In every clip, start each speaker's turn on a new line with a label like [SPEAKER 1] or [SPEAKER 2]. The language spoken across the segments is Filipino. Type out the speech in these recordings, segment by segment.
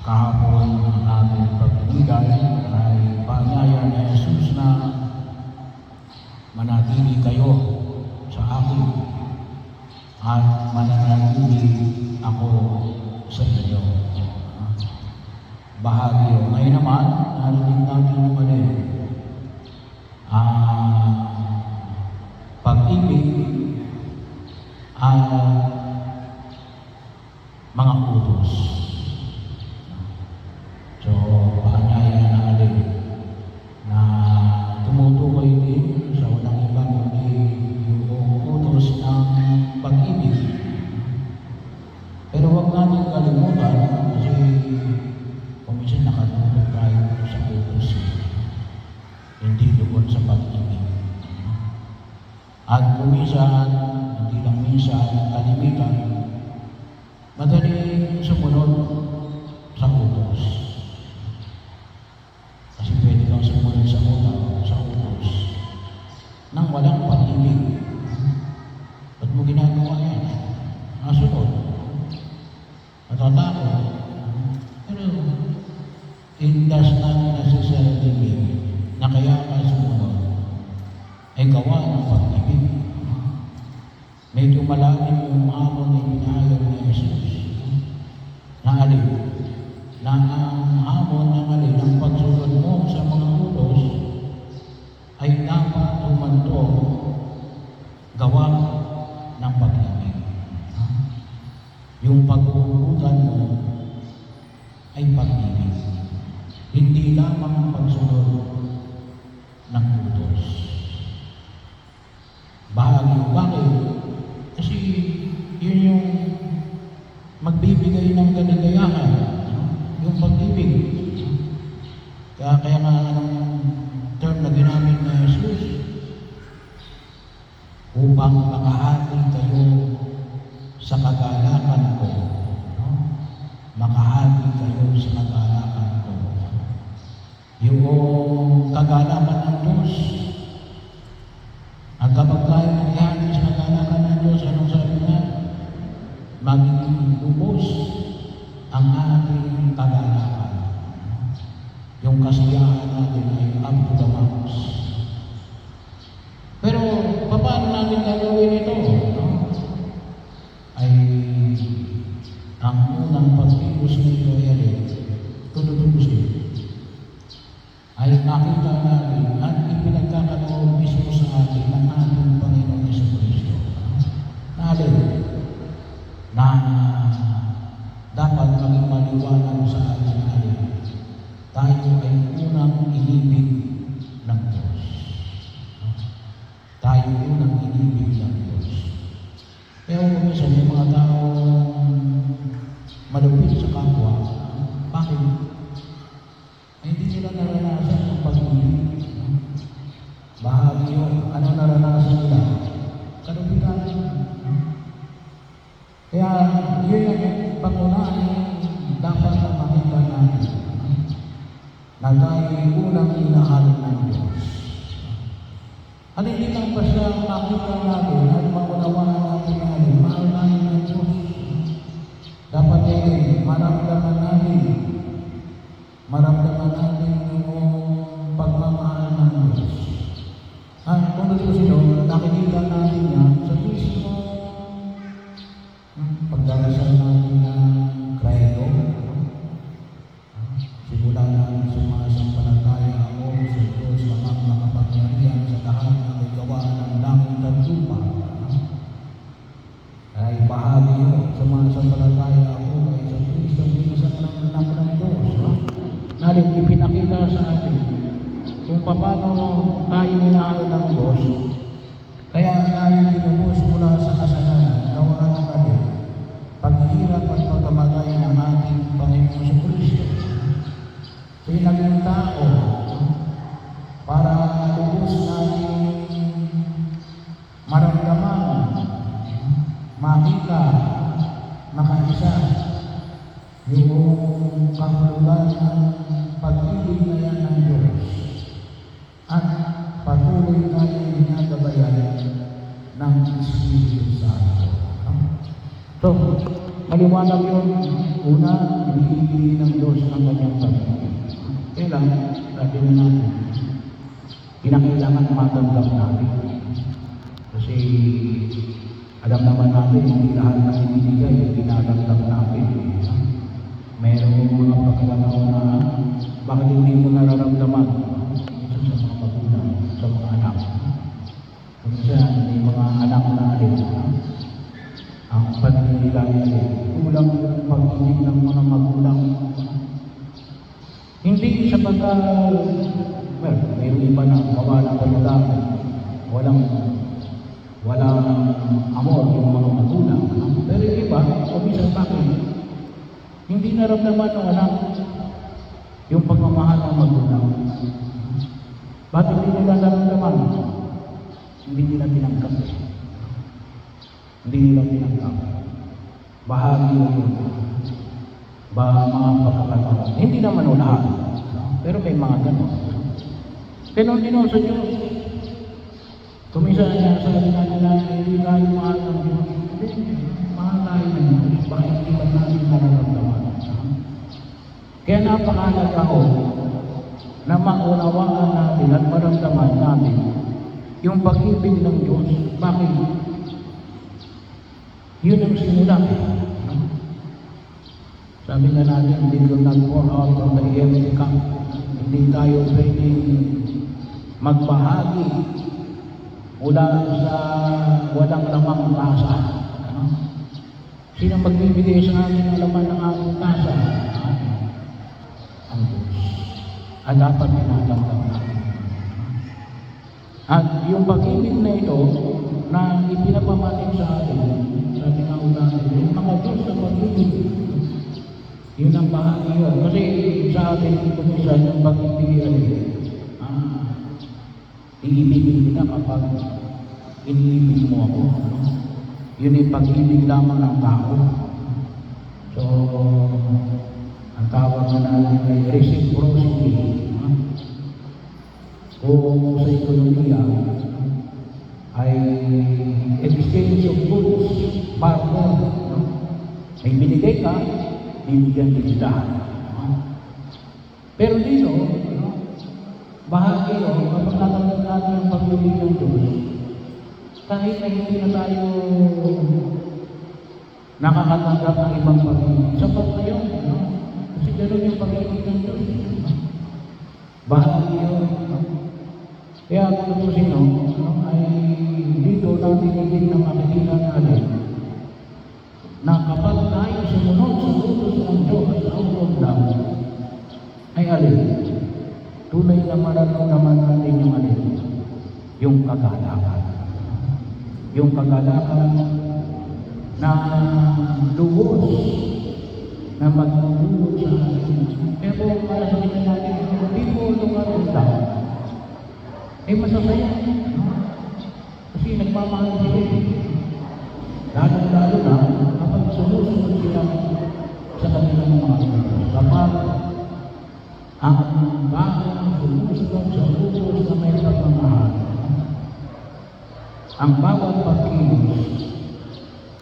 [SPEAKER 1] kahapon ang ating pagbibigay ay paanyaya ni Jesus na manatili kayo sa akin at mananatili ako sa inyo. Bahagi ngayon naman, narinig natin yung pag-ibig at mga utos. So, paanyaya na alin na tumutukoy din sa unang ibang yung utos ng pag-ibig. Pero huwag natin kalimutan kasi kuminsan nakatulog tayo sa utos. Hindi doon sa pag-ibig. At kuminsan, hindi lang minsan, kalimitan, madaling sumunod sa utos. Kasi pwede kang sumunod sa utos nang walang pag-ibig. Ba't mo ginagawa yan? Nasunod. Natatakot. Pero it does not necessarily mean na kaya ka sumunod ay gawa ng pag-ibig. Medyo malalim yung hamon na pinahayag ni Jesus. Na alin? Na ang hamon ng alin, ang pagsunod mo sa mga utos ay dapat tumantong gawa ng pag-ibig. Yung pag-uutusan mo ay pag-ibig. Hindi lamang ang pagsunod ng utos. Bahagi, bakit? Kasi yun yung magbibigay ng kaligayahan, yung pag-ibig. Kaya nga anong term na ginamit ni Jesus, upang makahati kayo sa kagalakan ko. Makahati kayo sa kagalakan ko. Yung kagalakan ng Diyos. At kapag tayo nangyari sa kagalakan ng Diyos, anong sabi niya? Magiging lubos ang ating kagalakan. Yung kasiyahan natin ay up to the max. Pero, paano natin gagawin ito? Ay, ang unang pagkilos nito ay tututusin. Ay nakita natin at ipinagkakataon mismo sa atin ng ating Panginoon Jesucristo. Natin na dapat maging maliwanag sa atin natin. Tayo ay unang inibig ng Diyos. Tayo unang inibig ng Diyos. Pero minsan may mga tao malupit sa kapwa. Bakit? Ay hindi nila naranasan ang pag-ibig. Bahagi yun. Ano naranasan nila? Kalupitan. Kaya yun yung pangunahin dapat na makita natin na tayo unang inahalin ng Diyos. Hindi lang pa siya makita natin at maunawaan natin natin, mahal natin ng Diyos. Dapat din maramdaman natin yung pagmamahal ng Diyos. At kung sino, nakikita natin yan sa mismo pagdarasal natin ng Credo. Simula natin sumasampalataya ako sa Diyos na makapangyarihan sa lahat ng may gawa ng langit at lupa. Ay bahagi yun, sumasampalataya ako ay sa Kristo minsan ng anak ng Diyos. Nalit ipinakita sa atin kung paano tayo minahal ng Diyos. Kaya tayo tinubos mula sa kasalanan, gawa ng alin, paghihirap at pagkamatay ng ating Panginoon sa Kristo. Pinaging tao para lubos natin maramdaman, makita, makaisa yung kahulugan ng pag-ibig na yan ng Diyos at patuloy tayong ginagabayan ng Espiritu Santo. So, maliwanag yun. Una, ibigay ng Diyos ang kanyang pag-ibig. Kaya lang, sabi na natin, kinakailangan matanggap natin. Kasi alam naman natin, hindi lahat na ibinigay, tinatanggap natin. Mayroong mga pagkakataon na bakit hindi mo nararamdaman isa sa mga magulang, sa mga anak. Minsan, may mga anak na alin, ang paninilaya alin, kulang yung pag-ibig ng mga magulang. Hindi sa well, mayroong iba na mawala ka na walang amor yung mga magulang. Pero yung iba, kumisan bakit? Hindi naramdaman ng anak yung pagmamahal ng magulang. Bakit hindi nila naramdaman? Hindi nila tinangkap. Hindi nila tinangkap. Bahagi yun. Mga pagkakataon. Hindi naman lahat. Pero may mga ganon. Ganon din sa Diyos. Kuminsan niya, sabi natin na hindi tayo mahal ng Diyos. Mahal tayo ng Diyos. Bakit hindi ba natin nararamdaman? Kaya napakahalaga ko na maunawaan natin at maramdaman natin yung pag-ibig ng Diyos. Bakit? Yun ang simula. Sabi nga natin, we will not pour out of the empty cup. Hindi tayo pwedeng magbahagi mula sa walang lamang tasa. Sino magbibigay sa atin ng laman ng ating tasa? Ang Diyos. At dapat tinatanggap natin. At yung pag-ibig na ito, na ipinapamanin sa atin, sabi nga natin, yung mga Diyos na pag-ibig, yun ang bahagi yun. Kasi sa atin, kumisan yung pag-ibig yun, iibigin kita kapag iniibig mo ako. Yun yung pag-ibig lamang ng tao. So, ang tawag na natin ay reciprocity. Kung sa ekonomiya ay exchange of goods, barter. May binigay ka, bibigyan din kita. Pero dito, bahagi yun, kapag natanggap natin ang pag-ibig ng Diyos, kahit na hindi na tayo nakakatanggap ng ibang pag-ibig, sapat na yun. Kasi gano'n yung pag-ibig ng Diyos. Bahagi yun. Kaya kung ito sino, ay dito natin hindi na makikita natin na kapag tayo sumunod sa utos ng Diyos sa utos lang, ay alin, tunay na mararamdaman natin yung alin, yung kagalakan. Yung kagalakan na lubos na magmumulot sa atin. Kaya po, para sa kita natin, hindi po lumaramda, ay masasaya. Kasi nagmamahal sila. Lalo-lalo na kapag sumusunod sila sa kanilang mga utos. Kapag ang bagong sumusunod sa utos na may pagmamahal, ang bawat pagkilos,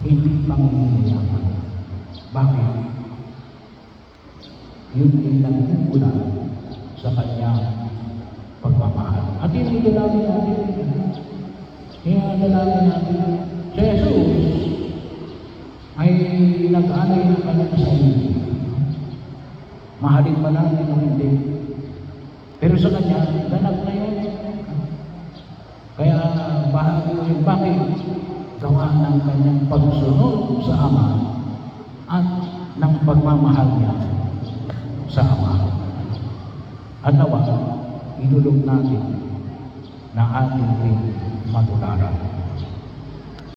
[SPEAKER 1] hindi panghihiyaman. Bakit? Yun ay nagmumula sa kanyang pagmamahal. At yun ang dalangin natin. Kaya dalangin natin, si Jesus ay nag-alay ng kanyang sarili. Mahalin ba natin o hindi? Pero sa kanya, ganap na yun. Kaya bahagi yun, bakit? Gawa ng kanyang pagsunod sa Ama at ng pagmamahal niya sa Ama. At nawa, idulog natin na ating matularan.